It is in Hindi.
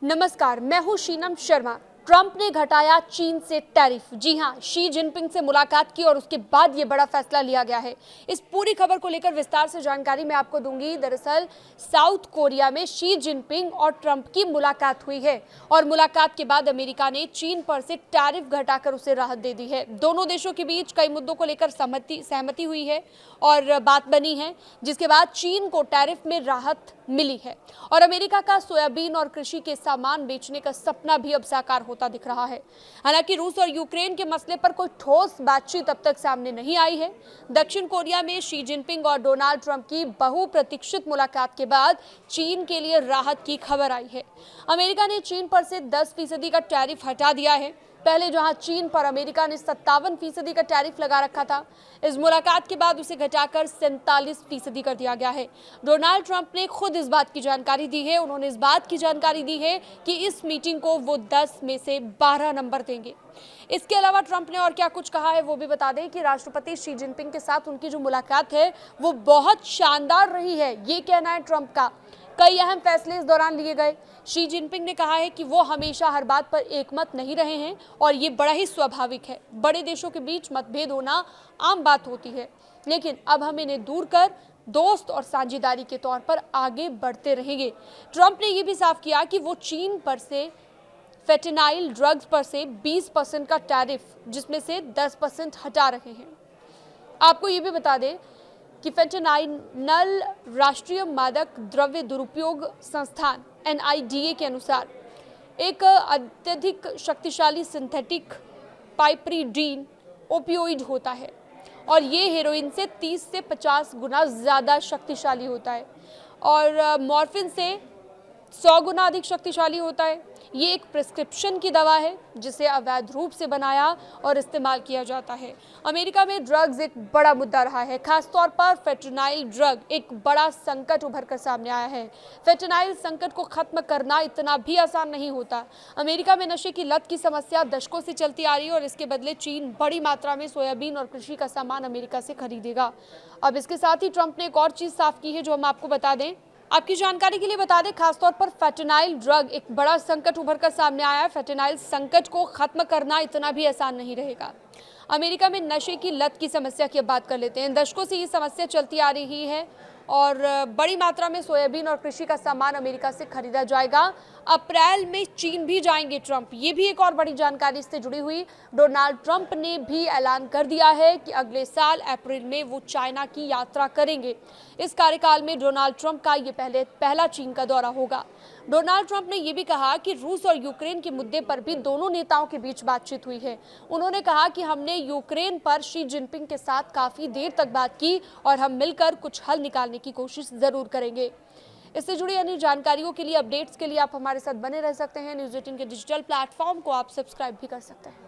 नमस्कार, मैं हूं शीनम शर्मा। ट्रंप ने घटाया चीन से टैरिफ। जी हां, शी जिनपिंग से मुलाकात की और उसके बाद ये बड़ा फैसला लिया गया है। इस पूरी खबर को लेकर विस्तार से जानकारी मैं आपको दूंगी। दरअसल साउथ कोरिया में शी जिनपिंग और ट्रंप की मुलाकात हुई है और मुलाकात के बाद अमेरिका ने चीन पर से टैरिफ घटाकर उसे राहत दे दी है। दोनों देशों के बीच कई मुद्दों को लेकर सहमति हुई है और बात बनी है, जिसके बाद चीन को टैरिफ में राहत मिली है और अमेरिका का सोयाबीन और कृषि के सामान बेचने का सपना भी अब साकार होता दिख रहा है। हालांकि रूस और यूक्रेन के मसले पर कोई ठोस बातचीत अब तक सामने नहीं आई है। दक्षिण कोरिया में शी जिनपिंग और डोनाल्ड ट्रंप की बहुप्रतीक्षित मुलाकात के बाद चीन के लिए राहत की खबर आई है। अमेरिका ने चीन पर से 10% का टैरिफ हटा दिया है। पहले जहां चीन पर अमेरिका ने 57% का टैरिफ लगा रखा था, इस मुलाकात के बाद उसे घटाकर 47% कर दिया गया है। डोनाल्ड ट्रंप ने खुद इस बात की जानकारी दी है। उन्होंने इस बात की जानकारी दी है कि इस मीटिंग को वो 10 में से 12 नंबर देंगे। इसके अलावा ट्रंप ने और क्या कुछ कहा है वो भी बता दें कि राष्ट्रपति शी जिनपिंग के साथ उनकी जो मुलाकात है वो बहुत शानदार रही है, ये कहना है ट्रंप का। कई अहम फैसले इस दौरान लिए गए। शी जिनपिंग ने कहा है कि वो हमेशा हर बात पर एकमत नहीं रहे हैं और ये बड़ा ही स्वाभाविक है। बड़े देशों के बीच मतभेद होना आम बात होती है, लेकिन अब हम इन्हें दूर कर दोस्त और साझेदारी के तौर पर आगे बढ़ते रहेंगे। ट्रंप ने यह भी साफ किया कि वो चीन पर से फेंटेनाइल ड्रग्स पर से 20% का टैरिफ, जिसमें से 10% हटा रहे हैं। आपको ये भी बता दें कि फेंटेनाइल राष्ट्रीय मादक द्रव्य दुरुपयोग संस्थान NIDA के अनुसार एक अत्यधिक शक्तिशाली सिंथेटिक पाइपरीडीन ओपियोइड होता है और ये हेरोइन से 30 से 50 गुना ज़्यादा शक्तिशाली होता है और मॉर्फिन से 100 गुना अधिक शक्तिशाली होता है। ये एक प्रिस्क्रिप्शन की दवा है जिसे अवैध रूप से बनाया और इस्तेमाल किया जाता है। अमेरिका में ड्रग्स एक बड़ा मुद्दा रहा है, खासतौर पर फेंटेनाइल ड्रग एक बड़ा संकट उभर कर सामने आया है। फेंटेनाइल संकट को खत्म करना इतना भी आसान नहीं होता। अमेरिका में नशे की लत की समस्या दशकों से चलती आ रही है और इसके बदले चीन बड़ी मात्रा में सोयाबीन और कृषि का सामान अमेरिका से खरीदेगा। अब इसके साथ ही ट्रंप ने एक और चीज़ साफ की है जो हम आपको बता दें। आपकी जानकारी के लिए बता दें, खासतौर पर फेंटेनाइल ड्रग एक बड़ा संकट उभर कर सामने आया है। फेंटेनाइल संकट को खत्म करना इतना भी आसान नहीं रहेगा। अमेरिका में नशे की लत की समस्या की अब बात कर लेते हैं। दशकों से ये समस्या चलती आ रही है और बड़ी मात्रा में सोयाबीन और कृषि का सामान अमेरिका से खरीदा जाएगा। अप्रैल में चीन भी जाएंगे ट्रंप, ये भी एक और बड़ी जानकारी इससे जुड़ी हुई। डोनाल्ड ट्रंप ने भी ऐलान कर दिया है कि अगले साल अप्रैल में वो चाइना की यात्रा करेंगे। इस कार्यकाल में डोनाल्ड ट्रंप का ये पहला चीन का दौरा होगा। डोनाल्ड ट्रंप ने यह भी कहा कि रूस और यूक्रेन के मुद्दे पर भी दोनों नेताओं के बीच बातचीत हुई है। उन्होंने कहा कि हमने यूक्रेन पर शी जिनपिंग के साथ काफ़ी देर तक बात की और हम मिलकर कुछ हल निकालने की कोशिश ज़रूर करेंगे। इससे जुड़ी अन्य जानकारियों के लिए, अपडेट्स के लिए आप हमारे साथ बने रह सकते हैं। न्यूज़ 18 के डिजिटल प्लेटफॉर्म को आप सब्सक्राइब भी कर सकते हैं।